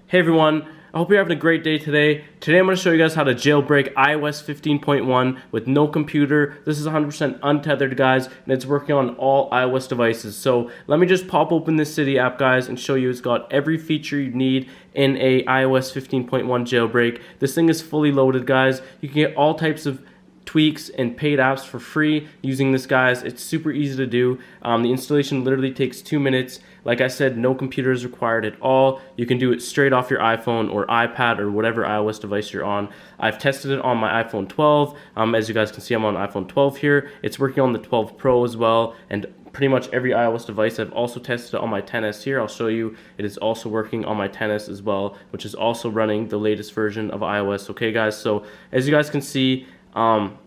Hey everyone, I hope you're having a great day today. Today I'm going to show you guys how to jailbreak iOS 15.1 with no computer. This is 100% untethered, guys, and it's working on all iOS devices. So let me just pop open this Cydia app, guys, and show you it's got every feature you need in a iOS 15.1 jailbreak. This thing is fully loaded, guys. You can get all types of tweaks and paid apps for free using this, guys. It's super easy to do. The installation literally takes 2 minutes. Like I said, no computer is required at all. You can do it straight off your iPhone or iPad or whatever iOS device you're on. I've tested it on my iPhone 12. As you guys can see, I'm on iPhone 12 here. It's working on the 12 Pro as well, and pretty much every iOS device. I've also tested it on my XS here. I'll show you it is also working on my XS as well, which is also running the latest version of iOS. Okay, guys, so as you guys can see,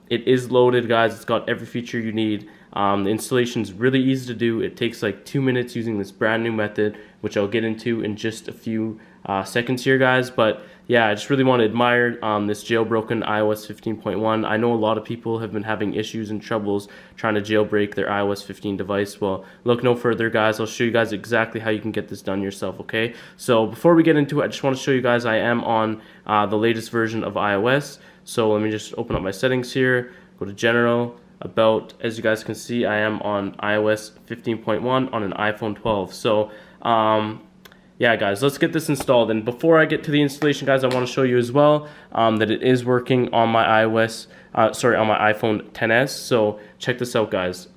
it is loaded, guys. It's got every feature you need. The installation is really easy to do. It takes like 2 minutes using this brand new method, which I'll get into in just a few seconds here, guys. But yeah, I just really want to admire this jailbroken iOS 15.1. I know a lot of people have been having issues and troubles trying to jailbreak their iOS 15 device. Well, look no further, guys. I'll show you guys exactly how you can get this done yourself, okay? So before we get into it, I just want to show you guys I am on the latest version of iOS. So let me just open up my settings here, go to General, About. As you guys can see, I am on iOS 15.1 on an iPhone 12. So yeah, guys, let's get this installed. And before I get to the installation, guys, I want to show you as well that it is working on my on my iPhone XS. So check this out, guys.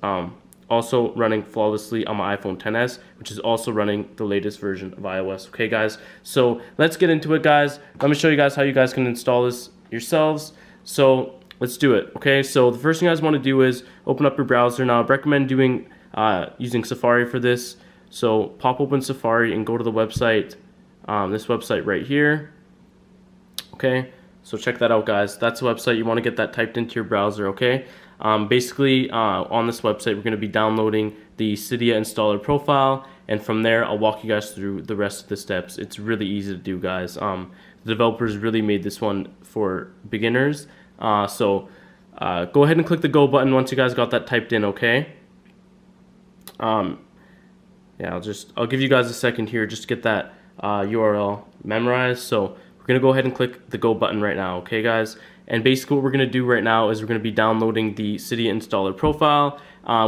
Also running flawlessly on my iPhone XS, which is also running the latest version of iOS. Okay, guys, so let's get into it, guys. Let me show you guys how you guys can install this yourselves. So let's do it. Okay, so the first thing you guys want to do is open up your browser. Now I recommend doing using Safari for this. So pop open Safari and go to the website, this website right here. Okay, so check that out, guys. That's the website. You want to get that typed into your browser. Okay, basically on this website we're going to be downloading the Cydia installer profile, and from there I'll walk you guys through the rest of the steps. It's really easy to do, guys. The developers really made this one for beginners. So go ahead and click the go button once you guys got that typed in, okay? Yeah, I'll give you guys a second here just to get that URL memorized. So we're gonna go ahead and click the go button right now, okay, guys? And basically what we're gonna do right now is we're gonna be downloading the Cydia installer profile,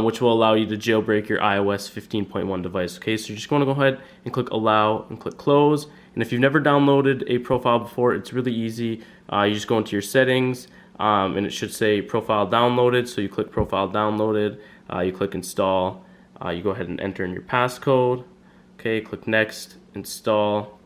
which will allow you to jailbreak your iOS 15.1 device. Okay, so you're just gonna go ahead and click allow and click close. And if you've never downloaded a profile before, it's really easy. You just go into your settings, and it should say profile downloaded. So you click profile downloaded, you click install, you go ahead and enter in your passcode. Okay, click next, install,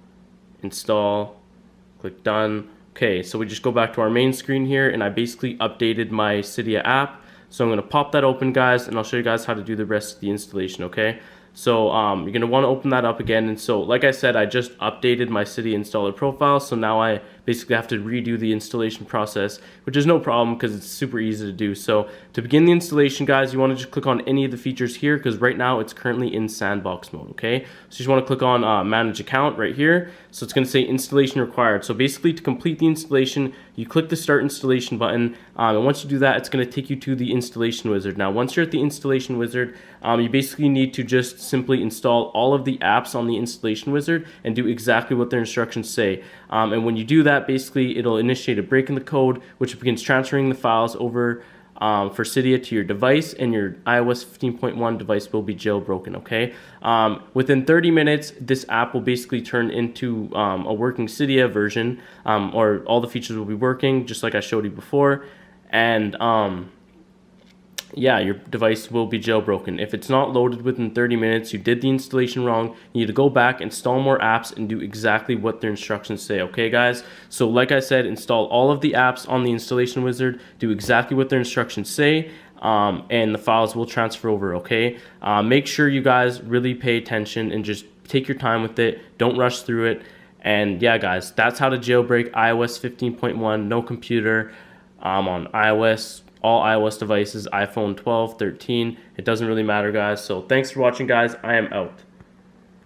click done. Okay, so we just go back to our main screen here, and I basically updated my Cydia app. So I'm going to pop that open, guys, and I'll show you guys how to do the rest of the installation, okay? So you're going to want to open that up again. And so like I said, I just updated my Cydia installer profile, so now I basically have to redo the installation process, which is no problem because it's super easy to do. So to begin the installation, guys, you want to just click on any of the features here because right now it's currently in sandbox mode, okay? So you just want to click on manage account right here. So it's going to say installation required. So basically to complete the installation, you click the start installation button, and once you do that, it's going to take you to the installation wizard. Now once you're at the installation wizard, you basically need to just simply install all of the apps on the installation wizard and do exactly what their instructions say. And when you do that, basically it'll initiate a break in the code, which begins transferring the files over for Cydia to your device, and your iOS 15.1 device will be jailbroken, okay? Within 30 minutes, this app will basically turn into a working Cydia version, or all the features will be working, just like I showed you before, and yeah, your device will be jailbroken. If it's not loaded within 30 minutes, you did the installation wrong. You need to go back, install more apps, and do exactly what their instructions say, okay, guys? So like I said, install all of the apps on the installation wizard, do exactly what their instructions say, and the files will transfer over, okay? Make sure you guys really pay attention and just take your time with it. Don't rush through it. And yeah, guys, that's how to jailbreak iOS 15.1, no computer, on iOS, all iOS devices, iPhone 12, 13, it doesn't really matter, guys. So thanks for watching, guys. I am out.